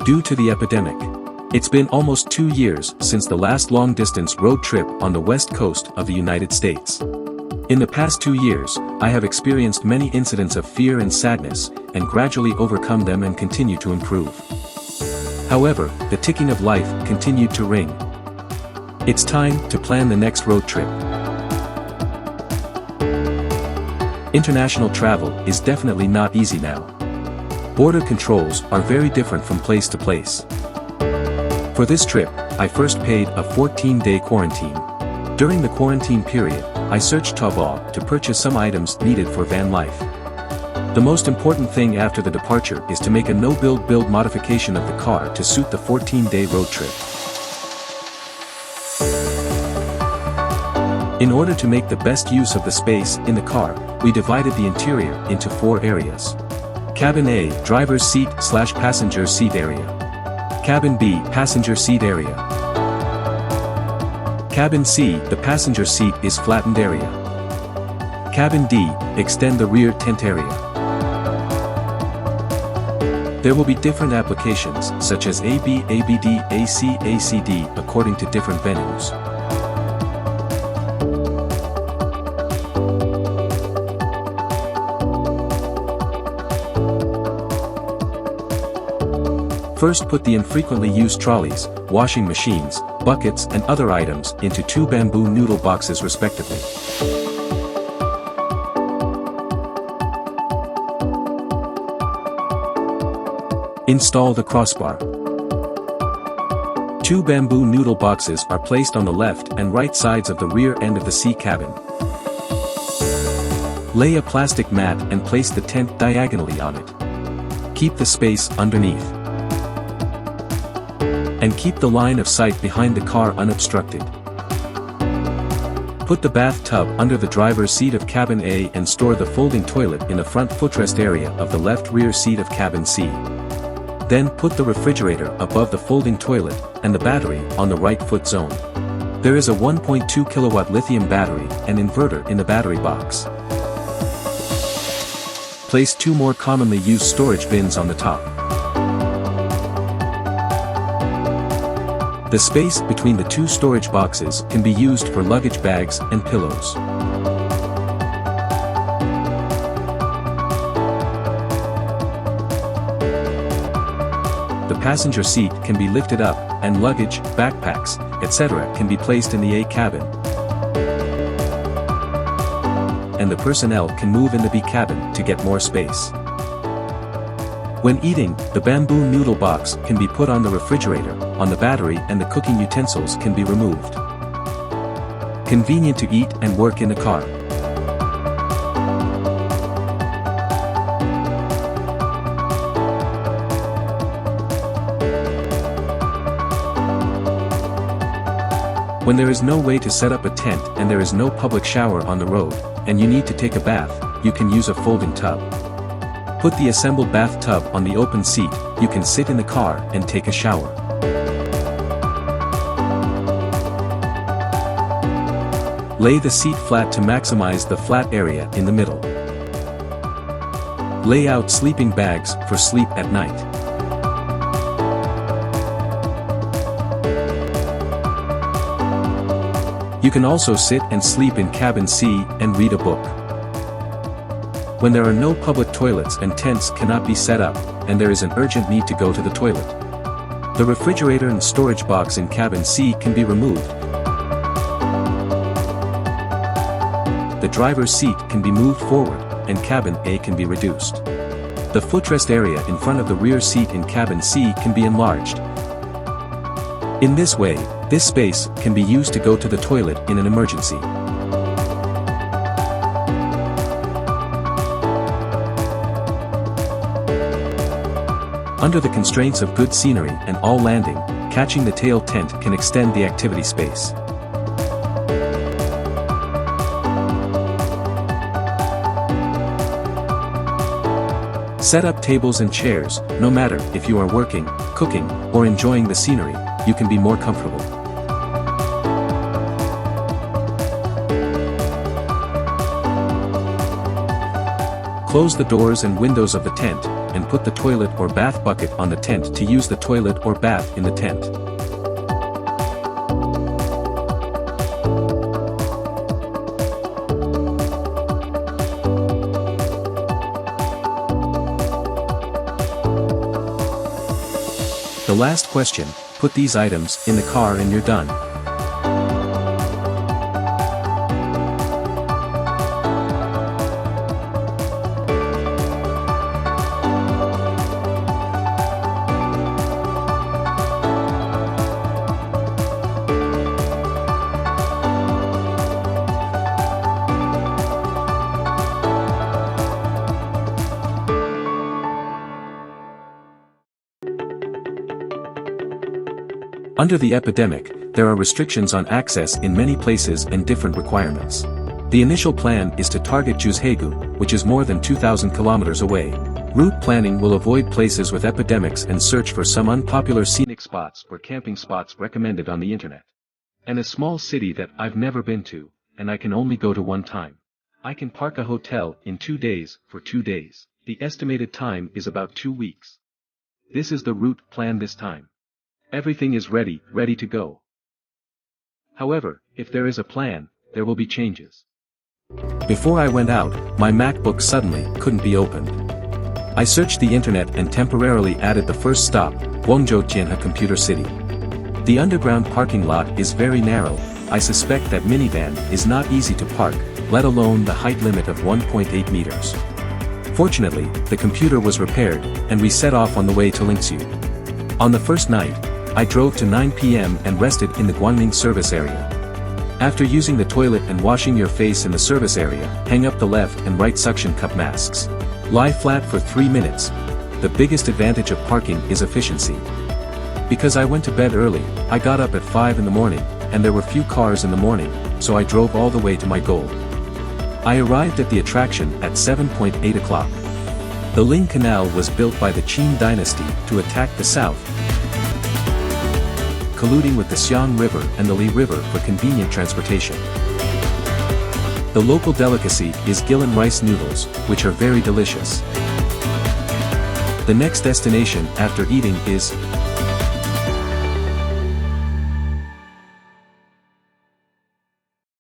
Due to the epidemic. It's been almost 2 years since the last long-distance road trip on the west coast of the United States. In the past 2 years, I have experienced many incidents of fear and sadness, and gradually overcome them and continue to improve. However, the ticking of life continued to ring. It's time to plan the next road trip. International travel is definitely not easy now. Border controls are very different from place to place. For this trip, I first paid a 14-day quarantine. During the quarantine period, I searched Taobao to purchase some items needed for van life. The most important thing after the departure is to make a no-build modification of the car to suit the 14-day road trip. In order to make the best use of the space in the car, we divided the interior into 4 areas. Cabin A, driver's seat/passenger seat area. Cabin B, passenger seat area. Cabin C, the passenger seat is flattened area. Cabin D, extend the rear tent area. There will be different applications, such as AB, ABD, AC, ACD, according to different venues. First, put the infrequently used trolleys, washing machines, buckets and other items into 2 bamboo noodle boxes respectively. Install the crossbar. 2 bamboo noodle boxes are placed on the left and right sides of the rear end of the C cabin. Lay a plastic mat and place the tent diagonally on it. Keep the space underneath. And keep the line of sight behind the car unobstructed. Put the bathtub under the driver's seat of cabin A and store the folding toilet in the front footrest area of the left rear seat of cabin C. Then put the refrigerator above the folding toilet and the battery on the right foot zone. There is a 1.2 kilowatt lithium battery and inverter in the battery box. Place 2 more commonly used storage bins on the top. The space between the 2 storage boxes can be used for luggage bags and pillows. The passenger seat can be lifted up, and luggage, backpacks, etc. can be placed in the A cabin. And the personnel can move in the B cabin to get more space. When eating, the bamboo noodle box can be put on the refrigerator, on the battery, and the cooking utensils can be removed. Convenient to eat and work in the car. When there is no way to set up a tent and there is no public shower on the road, and you need to take a bath, you can use a folding tub. Put the assembled bathtub on the open seat, you can sit in the car and take a shower. Lay the seat flat to maximize the flat area in the middle. Lay out sleeping bags for sleep at night. You can also sit and sleep in cabin C and read a book. When there are no public toilets and tents cannot be set up, and there is an urgent need to go to the toilet, the refrigerator and storage box in cabin C can be removed. The driver's seat can be moved forward, and cabin A can be reduced. The footrest area in front of the rear seat in cabin C can be enlarged. In this way, this space can be used to go to the toilet in an emergency. Under the constraints of good scenery and all landing, catching the tail tent can extend the activity space. Set up tables and chairs. No matter if you are working, cooking, or enjoying the scenery, you can be more comfortable. Close the doors and windows of the tent, and put the toilet or bath bucket on the tent to use the toilet or bath in the tent. The last question, put these items in the car and you're done. Under the epidemic, there are restrictions on access in many places and different requirements. The initial plan is to target 𝗧𝗿𝗃𝗃, which is more than 2,000 kilometers away. Route planning will avoid places with epidemics and search for some unpopular scenic spots or camping spots recommended on the internet. And a small city that I've never been to, and I can only go to one time. I can park a hotel in 2 days for 2 days. The estimated time is about 2 weeks. This is the route plan this time. Everything is ready to go. However, if there is a plan, there will be changes. Before I went out, my MacBook suddenly couldn't be opened. I searched the internet and temporarily added the first stop, 𝗃𝗃𝗃𝗃 Computer City. The underground parking lot is very narrow. I suspect that minivan is not easy to park, let alone the height limit of 1.8 meters. Fortunately, the computer was repaired, and we set off on the way to Ling. On the first night, I drove to 9 p.m. and rested in the 𝗃𝗃𝗃 service area. After using the toilet and washing your face in the service area, hang up the left and right suction cup masks. Lie flat for 3 minutes. The biggest advantage of parking is efficiency. Because I went to bed early, I got up at 5 in the morning, and there were few cars in the morning, so I drove all the way to my goal. I arrived at the attraction at 7:08 o'clock. The Ling Canal was built by the Qin dynasty to attack the south, colluding with the Xiang River and the Li River for convenient transportation. The local delicacy is Gillan rice noodles, which are very delicious. The next destination after eating is